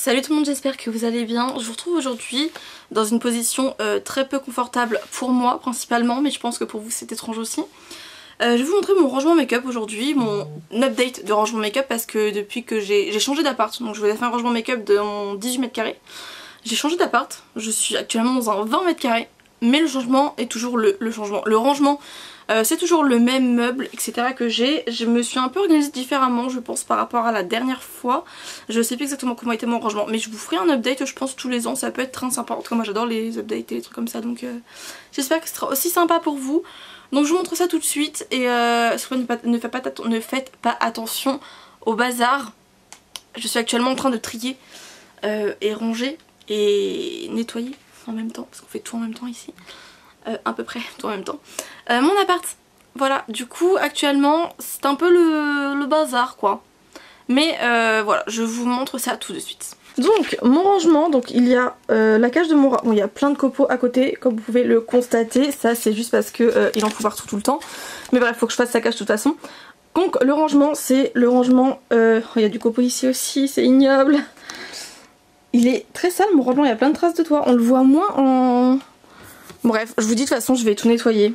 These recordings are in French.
Salut tout le monde, j'espère que vous allez bien. Je vous retrouve aujourd'hui dans une position très peu confortable pour moi principalement, mais je pense que pour vous c'est étrange aussi. Je vais vous montrer mon rangement make-up aujourd'hui, mon update de rangement make-up parce que depuis que j'ai changé d'appart, donc je vous ai fait un rangement make-up de mon 18 mètres carrés. J'ai changé d'appart, je suis actuellement dans un 20 mètres carrés, mais le changement est toujours le changement. Le rangement, c'est toujours le même meuble, etc. que j'ai. Je me suis un peu organisée différemment, je pense, par rapport à la dernière fois. Je sais plus exactement comment était mon rangement, mais je vous ferai un update, je pense, tous les ans. Ça peut être très sympa. En tout cas, moi j'adore les updates et les trucs comme ça, donc j'espère que ce sera aussi sympa pour vous. Donc je vous montre ça tout de suite et ne faites pas attention au bazar. Je suis actuellement en train de trier et ranger et nettoyer en même temps, parce qu'on fait tout en même temps ici. À peu près tout en même temps. Mon appart, voilà, du coup actuellement c'est un peu le bazar quoi. Mais voilà, je vous montre ça tout de suite. Donc mon rangement, donc il y a la cage de mon rat. Bon, il y a plein de copeaux à côté comme vous pouvez le constater. Ça c'est juste parce que il en faut partout tout le temps. Mais bref, faut que je fasse sa cage de toute façon. Donc le rangement, c'est le rangement, il y a du copeau ici aussi, c'est ignoble. Il est très sale mon rangement, il y a plein de traces de toit. On le voit moins en... Bref, je vous dis de toute façon je vais tout nettoyer.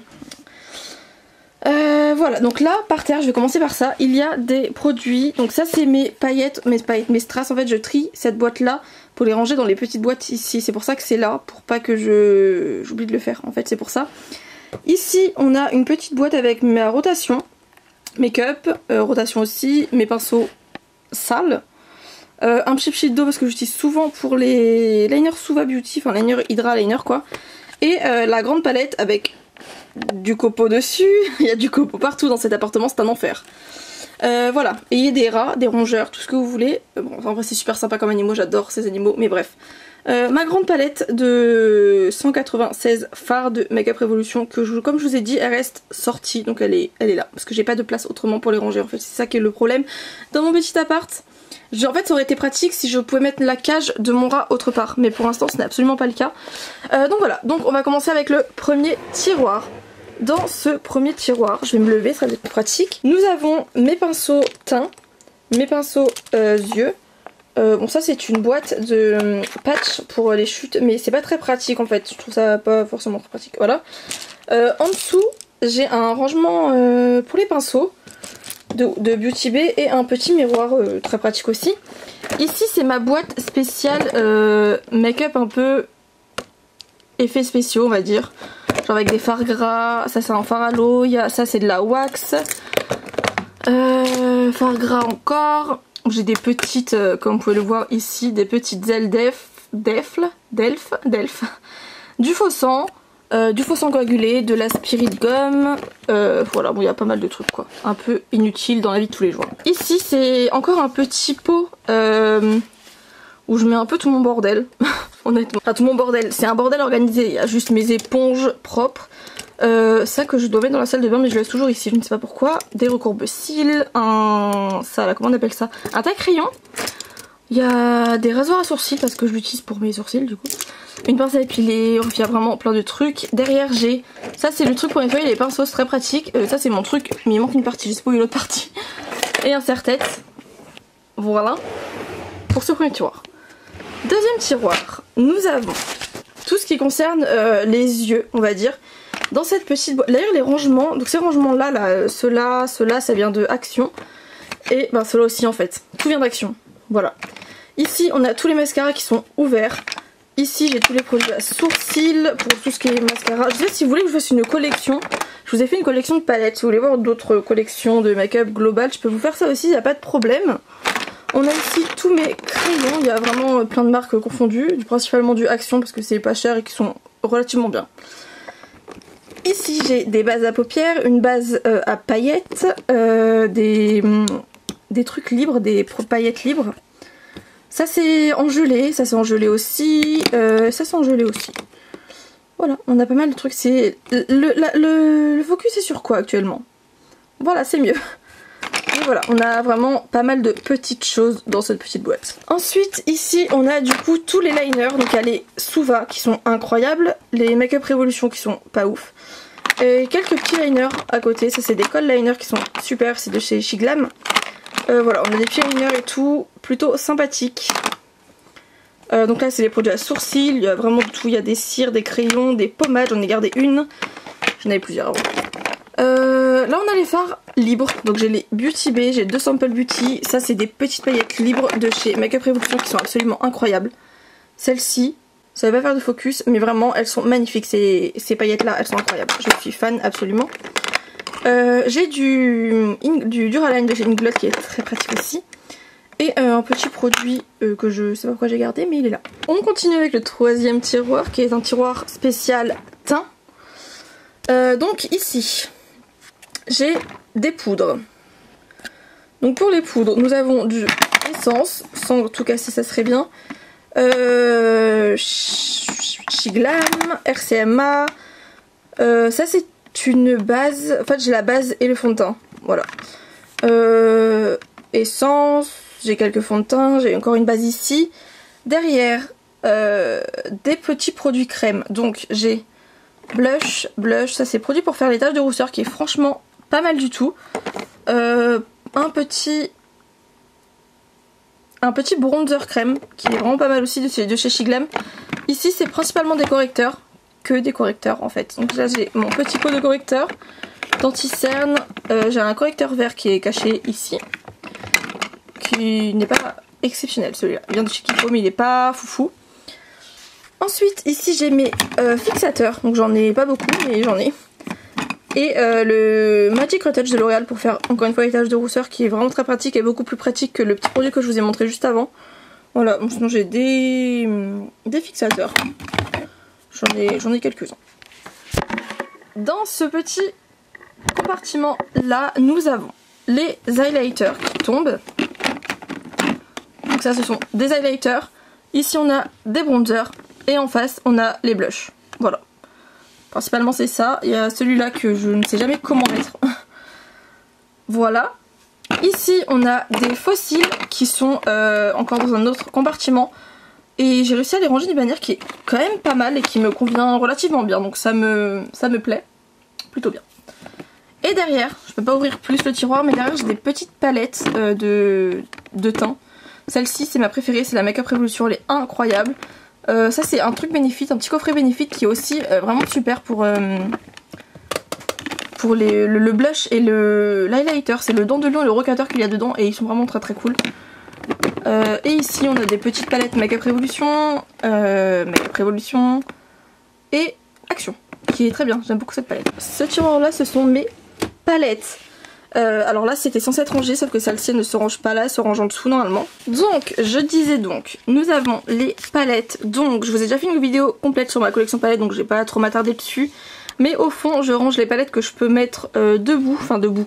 Voilà, donc là par terre, je vais commencer par ça. Il y a des produits, donc ça c'est mes paillettes, mes strass. En fait je trie cette boîte là pour les ranger dans les petites boîtes ici. C'est pour ça que c'est là, pour pas que j'oublie de le faire en fait, c'est pour ça. Ici on a une petite boîte avec ma rotation, make-up, rotation aussi, mes pinceaux sales. Un cheap sheet d'eau parce que j'utilise souvent pour les liners Suva Beauty, enfin liner Hydra liner quoi. Et la grande palette avec du copeau dessus. Il y a du copeau partout dans cet appartement, c'est un enfer. Voilà, et il y a des rats, des rongeurs, tout ce que vous voulez. Bon, en vrai c'est super sympa comme animaux, j'adore ces animaux, mais bref. Ma grande palette de 196 fards de Makeup Revolution que comme je vous ai dit, elle reste sortie, donc elle est là. Parce que j'ai pas de place autrement pour les ranger en fait, c'est ça qui est le problème dans mon petit appart. En fait ça aurait été pratique si je pouvais mettre la cage de mon rat autre part, mais pour l'instant ce n'est absolument pas le cas. Donc voilà, donc on va commencer avec le premier tiroir. Dans ce premier tiroir, je vais me lever, ça va être plus pratique. Nous avons mes pinceaux teints, mes pinceaux yeux. Bon ça c'est une boîte de patch pour les chutes, mais c'est pas très pratique en fait, je trouve ça pas forcément très pratique, voilà. En dessous j'ai un rangement pour les pinceaux de Beauty Bay et un petit miroir très pratique aussi. Ici c'est ma boîte spéciale make-up un peu effets spéciaux on va dire. Genre avec des fards gras, ça c'est un fard à l'eau, ça c'est de la wax. Fard gras encore. J'ai des petites, comme vous pouvez le voir ici, des petites ailes d'elfe. Du faux sang. Du faux sang coagulé, de la spirit gum, voilà, bon il y a pas mal de trucs quoi, un peu inutile dans la vie de tous les jours. Ici c'est encore un petit pot où je mets un peu tout mon bordel, honnêtement. Enfin tout mon bordel, c'est un bordel organisé, il y a juste mes éponges propres, ça que je dois mettre dans la salle de bain mais je le laisse toujours ici, je ne sais pas pourquoi. Des recourbe-cils, ça là, comment on appelle ça, un taille-crayon. Il y a des rasoirs à sourcils parce que je l'utilise pour mes sourcils du coup. Une pince à épiler, il y a vraiment plein de trucs. Derrière j'ai, ça c'est le truc pour nettoyer les pinceaux, c'est très pratique. Ça c'est mon truc, mais il manque une partie, je sais pas où est l'autre partie. Et un serre-tête. Voilà. Pour ce premier tiroir. Deuxième tiroir, nous avons tout ce qui concerne les yeux, on va dire. Dans cette petite boîte, d'ailleurs les rangements, donc ces rangements là, ceux-là, ça vient de Action. Et ben ceux-là aussi en fait, tout vient d'Action. Voilà. Ici on a tous les mascaras qui sont ouverts. Ici j'ai tous les produits à sourcils pour tout ce qui est mascara. Je sais si vous voulez que je fasse une collection, je vous ai fait une collection de palettes. Si vous voulez voir d'autres collections de make-up global, je peux vous faire ça aussi, il n'y a pas de problème. On a ici tous mes crayons, il y a vraiment plein de marques confondues, principalement du Action parce que c'est pas cher et qui sont relativement bien. Ici j'ai des bases à paupières, une base à paillettes, des trucs libres, des paillettes libres. Ça c'est engelé, ça c'est engelé aussi, ça c'est engelé aussi. Voilà, on a pas mal de trucs. C'est le focus est sur quoi actuellement? Voilà, c'est mieux. Et voilà, on a vraiment pas mal de petites choses dans cette petite boîte. Ensuite, ici, on a du coup tous les liners. Donc il y a les Suva qui sont incroyables, les Makeup Revolution qui sont pas ouf. Et quelques petits liners à côté, ça c'est des coll liners qui sont super, c'est de chez Shiglam. Voilà, on a des petits liners et tout, plutôt sympathiques. Donc là c'est les produits à sourcils, il y a vraiment de tout, il y a des cires, des crayons, des pommades, j'en ai gardé une. J'en avais plusieurs avant. Là on a les fards libres, donc j'ai les Beauty Bay, j'ai 2 Sample Beauty. Ça c'est des petites paillettes libres de chez Makeup Revolution qui sont absolument incroyables. Celles-ci, ça va pas faire de focus, mais vraiment elles sont magnifiques, ces paillettes là, elles sont incroyables. Je suis fan absolument. J'ai du Duraline de chez Inglot qui est très pratique aussi. Et un petit produit que je sais pas pourquoi j'ai gardé, mais il est là. On continue avec le 3e tiroir qui est un tiroir spécial teint. Donc ici, j'ai des poudres. Donc pour les poudres, nous avons du essence, sans tout casser ça serait bien. Shiglam, RCMA. Ça c'est une base, en fait j'ai la base et le fond de teint. Voilà. Essence. J'ai quelques fonds de teint, j'ai encore une base ici. Derrière, des petits produits crème. Donc j'ai blush, ça c'est produit pour faire les taches de rousseur qui est franchement pas mal du tout. Un petit bronzer crème qui est vraiment pas mal aussi de chez Shiglam. Ici c'est principalement des correcteurs, que des correcteurs en fait. Donc là j'ai mon petit pot de correcteur, d'anti-cerne, j'ai un correcteur vert qui est caché ici. Qui n'est pas exceptionnel celui-là. Il vient de chez Kiko mais il n'est pas foufou. Ensuite ici j'ai mes fixateurs. Donc j'en ai pas beaucoup mais j'en ai. Et le Magic Retouch de L'Oréal pour faire encore une fois les taches de rousseur qui est vraiment très pratique et beaucoup plus pratique que le petit produit que je vous ai montré juste avant. Voilà, bon, sinon j'ai des fixateurs. J'en ai quelques-uns. Dans ce petit compartiment là nous avons les highlighters qui tombent. Donc ça ce sont des highlighters, ici on a des bronzers et en face on a les blushs. Voilà. Principalement c'est ça, il y a celui-là que je ne sais jamais comment mettre. Voilà. Ici on a des fossiles qui sont encore dans un autre compartiment. Et j'ai réussi à les ranger d'une manière qui est quand même pas mal et qui me convient relativement bien. Donc ça me plaît plutôt bien. Et derrière, je peux pas ouvrir plus le tiroir, mais derrière j'ai des petites palettes de teint. Celle-ci c'est ma préférée, c'est la Makeup Revolution, elle est incroyable. Ça c'est un truc Benefit, un petit coffret Benefit qui est aussi vraiment super pour le blush et l'highlighter. C'est le dent de lion et le rocateur qu'il y a dedans et ils sont vraiment très très cool. Et ici on a des petites palettes Makeup Revolution et Action, qui est très bien, j'aime beaucoup cette palette. Ce tiroir là ce sont mes palettes. Alors là c'était censé être rangé sauf que celle-ci ne se range pas là, elle se range en dessous normalement. Donc je disais donc, nous avons les palettes. Donc je vous ai déjà fait une vidéo complète sur ma collection palettes donc je vais pas trop m'attarder dessus. Mais au fond je range les palettes que je peux mettre debout,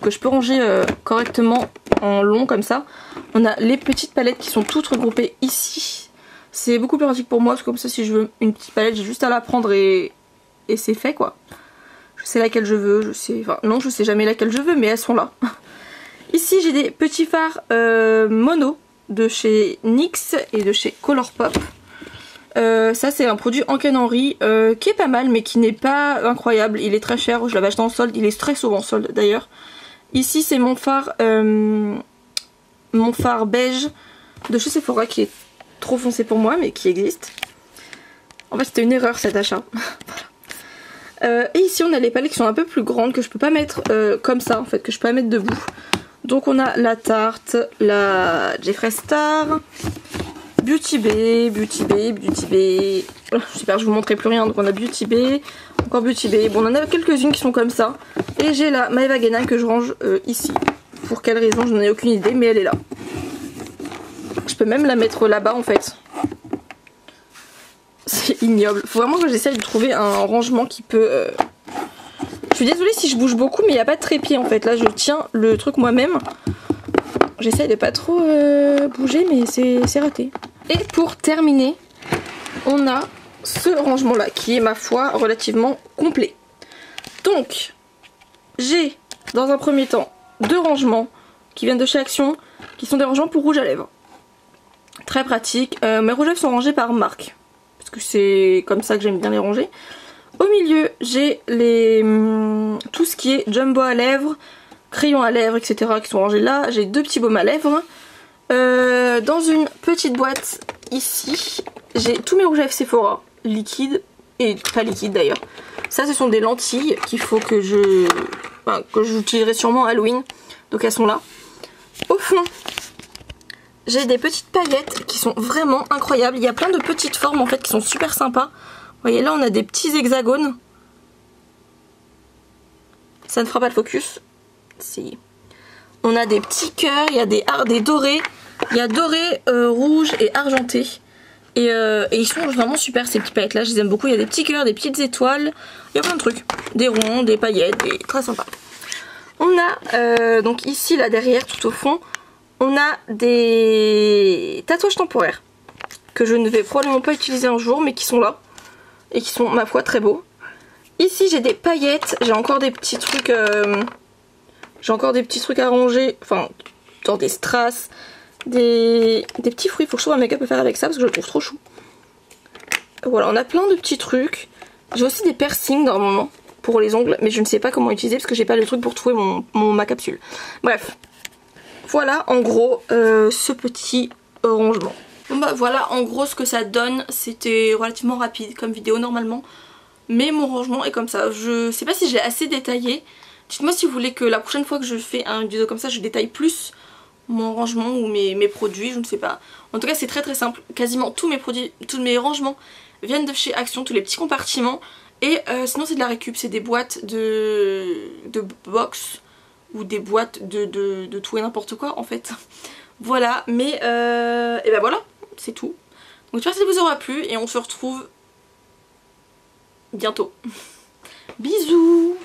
que je peux ranger correctement en long comme ça. On a les petites palettes qui sont toutes regroupées ici. C'est beaucoup plus pratique pour moi parce que comme ça si je veux une petite palette j'ai juste à la prendre et c'est fait quoi. Je sais laquelle je veux, non je sais jamais laquelle je veux mais elles sont là. Ici j'ai des petits fards mono de chez NYX et de chez Colourpop. Ça c'est un produit Hanken Henry qui est pas mal mais qui n'est pas incroyable, il est très cher, je l'avais acheté en solde, il est très souvent en solde d'ailleurs. Ici c'est mon fard beige de chez Sephora qui est trop foncé pour moi mais qui existe. En fait c'était une erreur cet achat. Voilà. Et ici on a les palettes qui sont un peu plus grandes que je peux pas mettre comme ça en fait, que je peux pas mettre debout. Donc on a la Tarte, la Jeffree Star, Beauty Bay. Super, je vous montrerai plus rien. Donc on a Beauty Bay, encore Beauty Bay. Bon on en a quelques-unes qui sont comme ça. Et j'ai la Maeva Guénin que je range ici. Pour quelle raison je n'en ai aucune idée mais elle est là. Je peux même la mettre là-bas en fait. C'est ignoble. Faut vraiment que j'essaye de trouver un rangement qui peut... Je suis désolée si je bouge beaucoup mais il n'y a pas de trépied en fait. Là je tiens le truc moi-même. J'essaye de pas trop bouger mais c'est raté. Et pour terminer, on a ce rangement là qui est ma foi relativement complet. Donc j'ai dans un premier temps 2 rangements qui viennent de chez Action qui sont des rangements pour rouge à lèvres. Très pratique. Mes rouges à lèvres sont rangés par marque. Parce que c'est comme ça que j'aime bien les ranger. Au milieu, j'ai tout ce qui est jumbo à lèvres, crayon à lèvres, etc. qui sont rangés là. J'ai 2 petits baumes à lèvres. Dans une petite boîte ici, j'ai tous mes rouges à lèvres Sephora, liquides et pas liquides d'ailleurs. Ça ce sont des lentilles qu'il faut que j'utiliserai sûrement à Halloween. Donc elles sont là. Au fond, j'ai des petites paillettes qui sont vraiment incroyables. Il y a plein de petites formes en fait qui sont super sympas. Vous voyez là on a des petits hexagones. Ça ne fera pas le focus. Si. On a des petits cœurs, il y a des dorés. Il y a doré, rouge et argenté. Et ils sont vraiment super ces petites paillettes là, je les aime beaucoup. Il y a des petits cœurs, des petites étoiles. Il y a plein de trucs. Des ronds, des paillettes, très sympa. On a donc ici là derrière tout au fond, on a des tatouages temporaires. Que je ne vais probablement pas utiliser un jour mais qui sont là. Et qui sont ma foi très beaux. Ici j'ai des paillettes, j'ai encore des petits trucs... à ranger. Enfin, genre des strass. Des petits fruits, il faut que je trouve un make-up à faire avec ça parce que je le trouve trop chou. Voilà, on a plein de petits trucs. J'ai aussi des piercings normalement pour les ongles, mais je ne sais pas comment utiliser parce que j'ai pas le truc pour trouver ma capsule. Bref, voilà en gros ce petit rangement. Bon bah voilà en gros ce que ça donne. C'était relativement rapide comme vidéo normalement, mais mon rangement est comme ça. Je sais pas si j'ai assez détaillé. Dites-moi si vous voulez que la prochaine fois que je fais un vidéo comme ça je détaille plus mon rangement ou mes produits, je ne sais pas. En tout cas c'est très simple, quasiment tous mes produits, tous mes rangements viennent de chez Action, tous les petits compartiments. Et sinon c'est de la récup, c'est des boîtes de box ou des boîtes de tout et n'importe quoi en fait. Voilà, mais et ben voilà, c'est tout. Donc j'espère que ça vous aura plu et on se retrouve bientôt. Bisous.